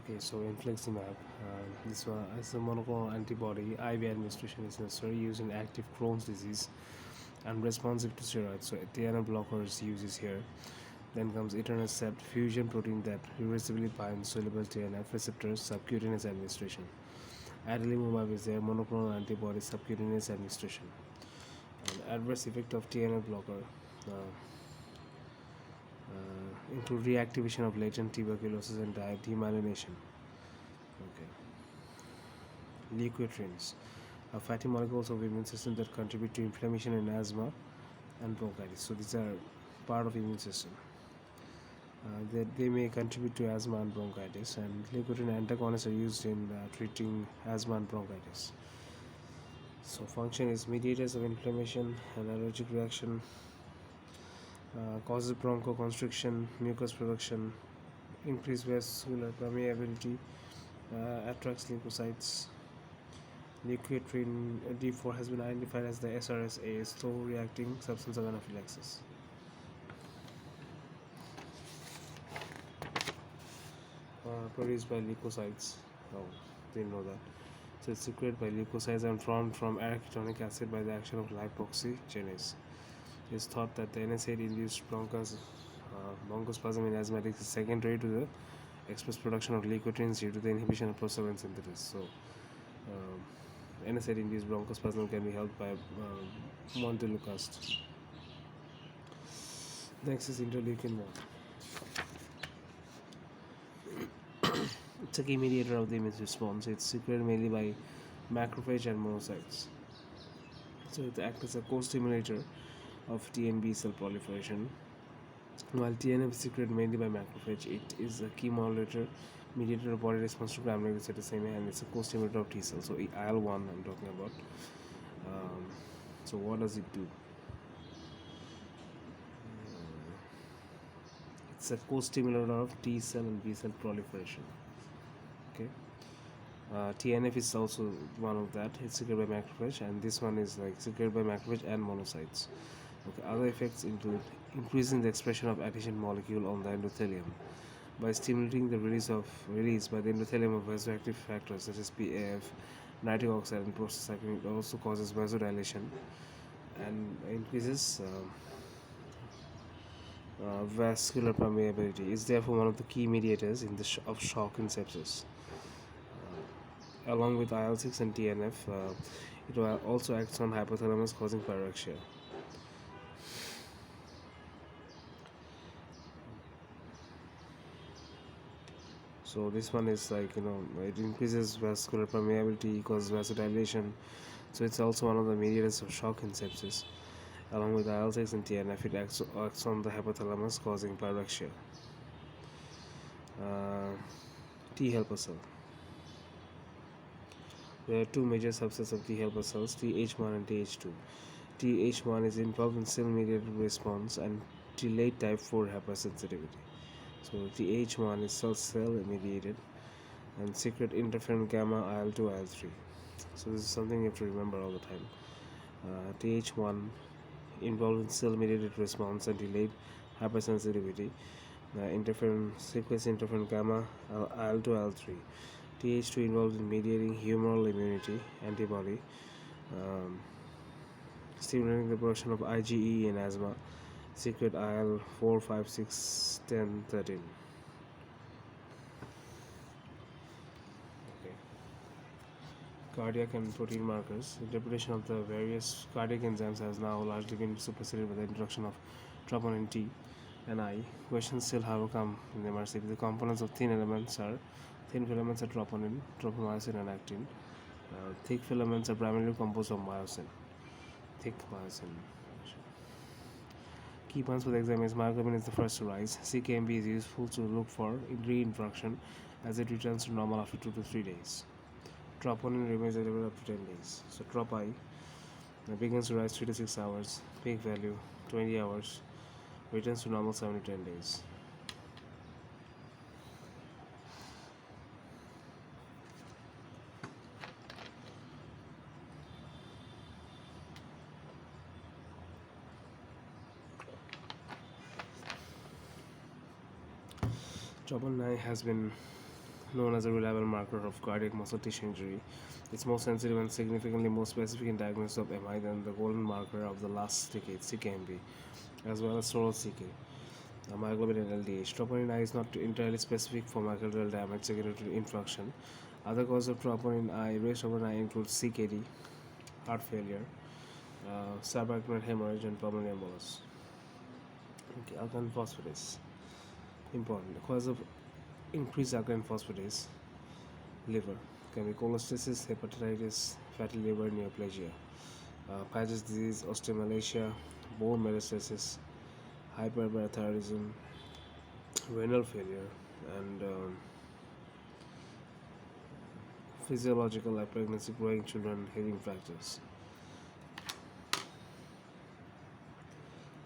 Okay, so infliximab, this one is a monoclonal antibody. IV administration is necessary using active Crohn's disease and responsive to steroids. So TNF blockers uses here. Then comes etanercept, fusion protein that reversibly binds soluble TNF receptors, subcutaneous administration. Adalimumab is their monoclonal antibody, subcutaneous administration. And adverse effect of TNF blocker include reactivation of latent tuberculosis and demyelination. Okay. Leukotrienes are fatty molecules of immune system that contribute to inflammation in asthma and bronchitis. So these are part of immune system. They may contribute to asthma and bronchitis, and leukotriene antagonists are used in treating asthma and bronchitis. So function is mediators of inflammation and allergic reaction, causes bronchoconstriction, mucus production, increased vascular permeability, attracts leukocytes. Leukotriene D4 has been identified as the SRSA, slow reacting substance of anaphylaxis. Produced by leukocytes. Oh, didn't know that. So it's secreted by leukocytes and formed from arachidonic acid by the action of lipoxygenase. It's thought that the NSAID-induced bronchospasm in asthmatics is secondary to the express production of leukotrienes due to the inhibition of prostaglandin synthesis. So, NSAID-induced bronchospasm can be helped by montelukast. Next is interleukin 1. It's a key mediator of the immune response. It's secreted mainly by macrophage and monocytes. So it acts as a co-stimulator of T and B cell proliferation. While TNF is secreted mainly by macrophage, it is a key modulator, mediator of body response to primary cytopenia, and it's a co-stimulator of T cells. So IL-1 I'm talking about. So what does it do? It's a co-stimulator of T cell and B cell proliferation. Okay. TNF is also one of that. It's secreted by macrophage, and this one is like secreted by macrophage and monocytes. Okay. Other effects include increasing the expression of adhesion molecule on the endothelium by stimulating the release by the endothelium of vasoactive factors such as PAF, nitric oxide, and prostacyclin. It also causes vasodilation and increases vascular permeability. Is therefore one of the key mediators in the of shock and sepsis. Along with IL-6 and TNF, it also acts on hypothalamus, causing pyrexia. So this one is like, it increases vascular permeability, causes vasodilation. So it's also one of the mediators of shock and sepsis. Along with IL-6 and TNF, it acts on the hypothalamus, causing pyrexia. T helper cell. There are two major subsets of T helper cells, Th1 and Th2. Th1 is involved in cell-mediated response and delayed type 4 hypersensitivity. So Th1 is cell mediated and secret interferon gamma, IL-2, IL-3. So this is something you have to remember all the time. Th1 involved in cell-mediated response and delayed hypersensitivity. Sequence interferon gamma, IL-2, IL-3. Th2 involved in mediating humoral immunity antibody, stimulating the production of IgE in asthma, secret IL-4, 5, 6, 10, 13. Okay. Cardiac and protein markers. Interpretation of the various cardiac enzymes has now largely been superseded by the introduction of troponin T and I. Questions still have come in the MRCP. The components of thin filaments are troponin, tropomyosin, and actin. Thick filaments are primarily composed of myosin. Thick myosin. Key points for the exam is myoglobin is the first to rise. CKMB is useful to look for reinfraction as it returns to normal after 2 to 3 days. Troponin remains elevated up to 10 days. So trop I begins to rise 3 to 6 hours. Peak value 20 hours. Returns to normal 7 to 10 days. Troponin I has been known as a reliable marker of cardiac muscle tissue injury. It's more sensitive and significantly more specific in diagnosis of MI than the golden marker of the last decade, CKMB, as well as total CK. Myoglobin and LDH. Troponin I is not entirely specific for myocardial damage secondary to infarction. Other causes of troponin I, raised troponin I include CKD, heart failure, subarachnoid hemorrhage, and pulmonary embolus. Okay, alkaline phosphatase. Important. The cause of increased alkaline phosphatase, liver. Can be cholestasis, hepatitis, fatty liver, neoplasia, Paget's disease, osteomalacia, bone metastasis, hyperparathyroidism, renal failure, and physiological like pregnancy, growing children, healing fractures.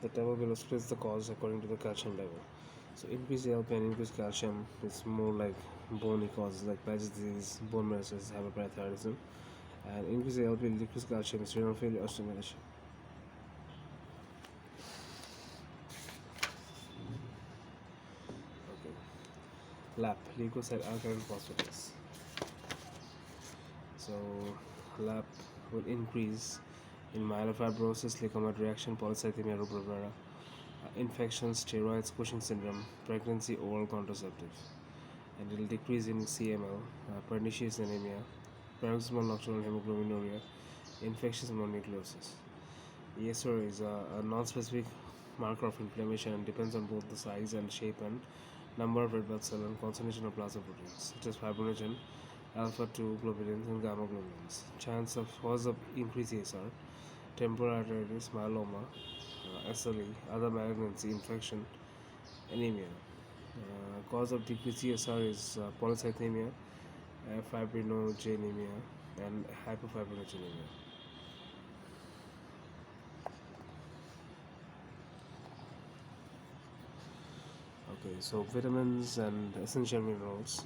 The table below splits the cause according to the calcium level. So increased ALP and increased calcium is more like bony causes like Paget's disease, bone metastasis, hyperparathyroidism, and increased ALP and decreased calcium is renal failure, osteomalacia. Okay. LAP, leukocyte alkaline phosphatase. So LAP will increase in myelofibrosis, leukocyte reaction, polycythemia rubra vera, infections, steroids, Cushing syndrome, pregnancy, oral contraceptive, and it will decrease in CML, pernicious anemia, paroxysmal nocturnal hemoglobinuria, infectious mononucleosis. ESR is a non-specific marker of inflammation and depends on both the size and shape and number of red blood cell and concentration of plasma proteins such as fibrinogen, alpha 2 globulins, and gamma globulins. Chance of cause of increased ESR, temporal arteritis, myeloma, SLE, other malignancy, infection, anemia. Cause of decreased ESR is polycythemia, fibrinogenemia, and hyperfibrinogenemia. Okay, so vitamins and essential minerals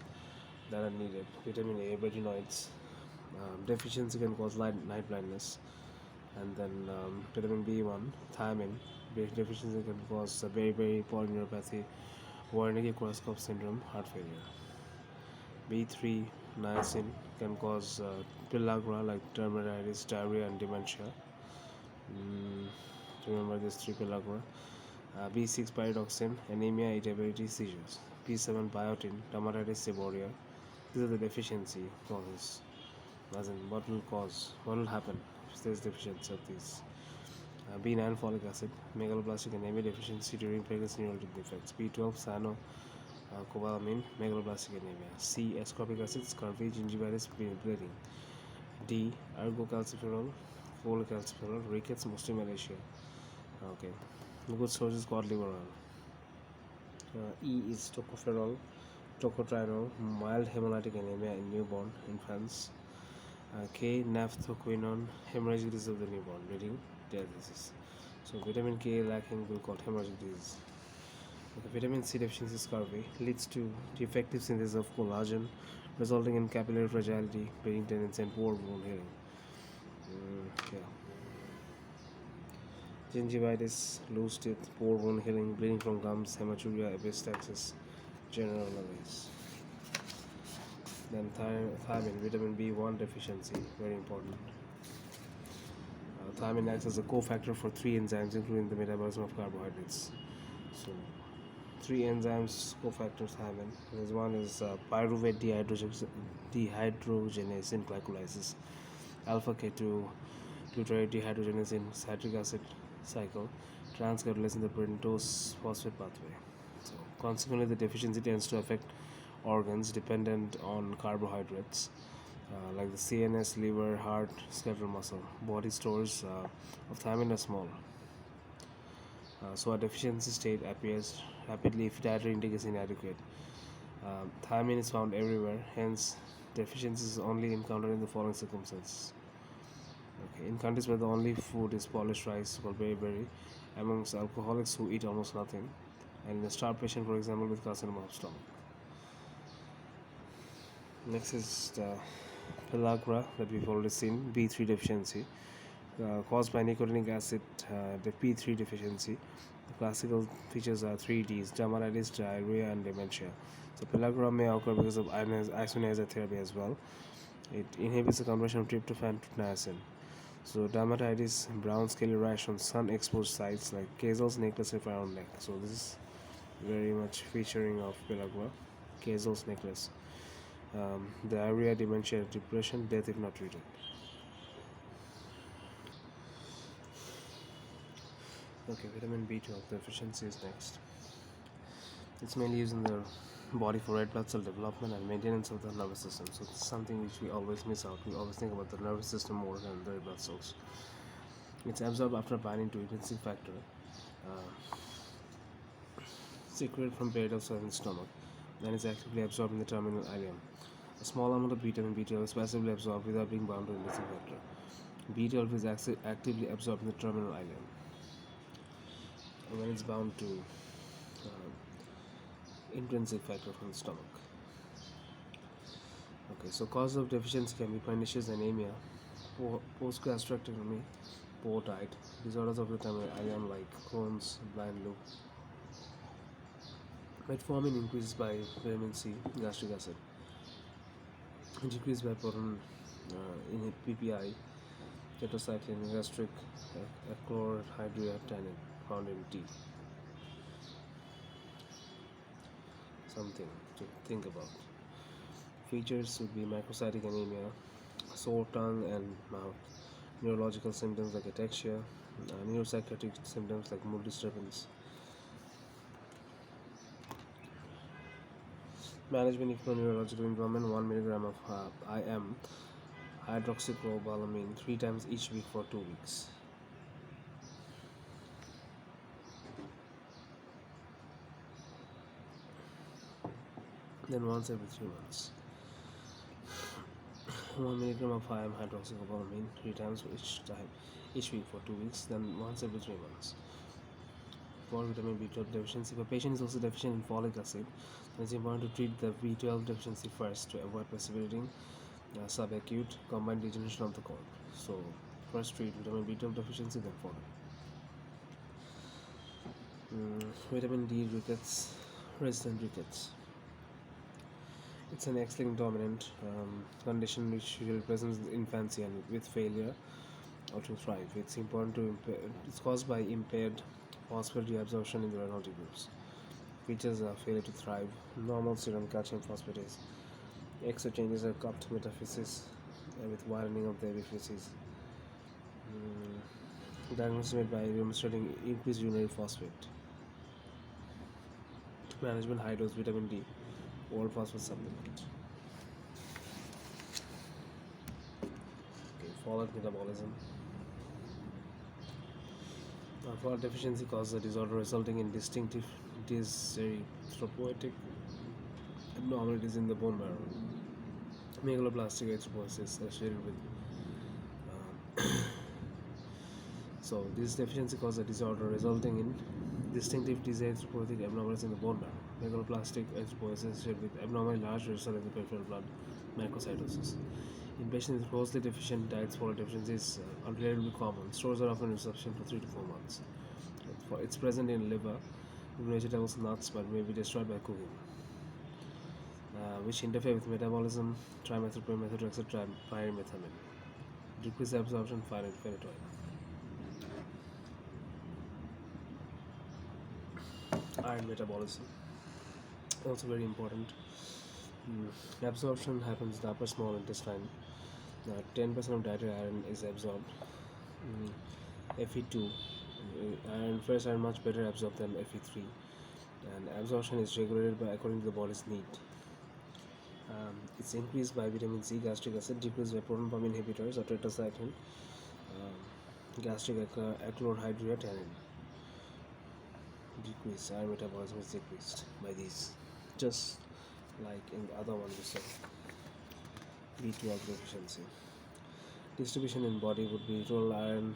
that are needed. Vitamin A, retinoids. Deficiency can cause night blindness. And then vitamin B1, thiamine. Deficiency can cause very polyneuropathy, Wernicke-Korsakoff syndrome, heart failure. B3, niacin can cause pellagra like dermatitis, diarrhea, and dementia. Remember these three pellagra. B6, pyridoxine, anemia, irritability, seizures. B7, biotin, dermatitis seborrhea. These are the deficiency causes. As in, what will happen if there is deficiency of these. B9, folic acid, megaloblastic anemia deficiency during pregnancy neurologic defects. B12, cyano, cobalamin, megaloblastic anemia. C, ascorbic acid, scurvy, gingivitis, bleeding. D, ergocalciferol, cholecalciferol, rickets, osteomalacia. Okay, good source is cod liver oil. E is tocopherol, tocotrienol, mild hemolytic anemia in newborn infants. K, naphthoquinone, hemorrhagic disease of the newborn, bleeding, dialysis. So vitamin K lacking will cause hemorrhagic disease. Vitamin C deficiency scurvy leads to defective synthesis of collagen, resulting in capillary fragility, bleeding tendency, and poor wound healing. Gingivitis, loose teeth, poor wound healing, bleeding from gums, hematuria, epistaxis, general malaise. Then thiamine, vitamin B1 deficiency, very important. Thiamine acts as a cofactor for three enzymes, including the metabolism of carbohydrates. So, three enzymes cofactor thiamine. This one is pyruvate dehydrogenase in glycolysis, alpha K2 glutarate dehydrogenase in citric acid cycle, transcatalysis in the pentose phosphate pathway. So, consequently, the deficiency tends to affect organs dependent on carbohydrates, like the CNS, liver, heart, skeletal muscle. Body stores of thiamine are small. So a deficiency state appears rapidly if dietary intake is inadequate. Thiamine is found everywhere, hence deficiency is only encountered in the following circumstances. Okay, in countries where the only food is polished rice called berry, amongst alcoholics who eat almost nothing, and in a starved patient, for example, with carcinoma of stomach. Next is the pellagra that we've already seen, B3 deficiency, caused by nicotinic acid, the P3 deficiency, The classical features are three Ds: dermatitis, diarrhea, and dementia. So pellagra may occur because of isoniazid therapy as well. It inhibits the conversion of tryptophan to niacin. So dermatitis, brown scaly rash on sun-exposed sites like Casel's necklace around neck. So this is very much featuring of pellagra, Casel's necklace. Diarrhea, dementia, depression, death if not treated. Okay, vitamin B12 deficiency is next. It's mainly used in the body for red blood cell development and maintenance of the nervous system. So it's something which we always miss out. We always think about the nervous system more than the red blood cells. It's absorbed after binding to intrinsic factor, uh, secreted from parietal cell in the stomach, and is actively absorbed in the terminal ileum. A small amount of vitamin B12 is passively absorbed without being bound to intrinsic factor. B12 is actively absorbed in the terminal ileum when it's bound to intrinsic factor from the stomach. Okay, so cause of deficiency can be pernicious anemia, post-gastrectomy, poor diet, disorders of the terminal ileum like Crohn's, blind loop. Metformin increases by vitamin C, gastric acid, decreased by proton in PPI, tetracycline, gastric chlorhydria tannin found in tea. Something to think about. Features would be macrocytic anemia, sore tongue and mouth, neurological symptoms like ataxia, neuropsychiatric symptoms like mood disturbance. Management if no neurological involvement: 1 milligram of IM hydroxycobalamin 3 times each week for 2 weeks. Then once every 3 months. 1 milligram of IM hydroxycobalamin 3 times each week for 2 weeks. Then once every 3 months. For vitamin B12 deficiency, if a patient is also deficient in folic acid, then it's important to treat the B12 deficiency first to avoid precipitating subacute combined degeneration of the cord. So first treat vitamin B12 deficiency, then folic. Vitamin D rickets, resistant rickets. It's an X-linked dominant condition which usually presents in infancy and with failure or to thrive. It's important to it's caused by impaired phosphate reabsorption in the renal tubules. Features are failure to thrive, normal serum calcium phosphatase, exo changes are cupped metaphysis with widening of the epiphysis. Diagnosis made by demonstrating increased urinary phosphate. Management: high dose vitamin D, oral phosphate supplement. Okay, folate metabolism. Folate deficiency causes a disorder resulting in distinctive dyserythropoietic abnormalities in the bone marrow. Megaloblastic erythropoiesis associated with so this deficiency causes a disorder resulting in distinctive dyserythropoietic abnormalities in the bone marrow. Megaloblastic erythropoiesis associated with abnormally large red cell in the peripheral blood, macrocytosis. In patients with grossly deficient diets, folate deficiency is unrelatively common. Stores are often insufficient for 3 to 4 months. It's present in liver, vegetables, nuts, but may be destroyed by cooking, which interfere with metabolism, trimethylpyrimidine, methotrexate, pyrimethamine. Decrease absorption, phenytoin. Iron metabolism, also very important. Absorption happens in the upper small intestine. 10% of dietary iron is absorbed. Fe2, iron, fresh iron much better absorbed than Fe3, and absorption is regulated by according to the body's need. It's increased by vitamin C, gastric acid, decreased by proton pump inhibitors or tetracycline, gastric chlorhydria tannin. Decreased iron metabolism is decreased by these, just like in the other one we saw. B12 deficiency. Distribution in body would be total iron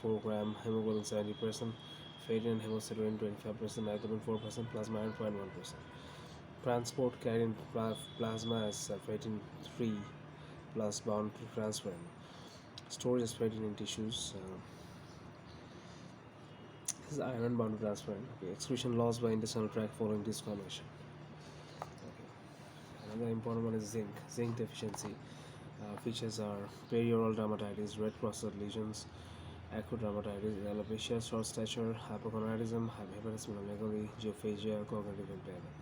4 gram, hemoglobin 70%, ferritin and hemosiderin 25%, myoglobin 4%, plasma iron 0.1%. Transport carried in plasma as ferritin 3 plus bound to transferrin. Storage is ferritin in tissues. This is iron bound transparent. Okay, excretion lost by intestinal tract following discoloration. Okay. Another important one is zinc. Zinc deficiency. Features are perioral dermatitis, red crusted lesions, acute dermatitis, alopecia, short stature, hypogonadism, hepatosplenomegaly, geophagia, cognitive impairment.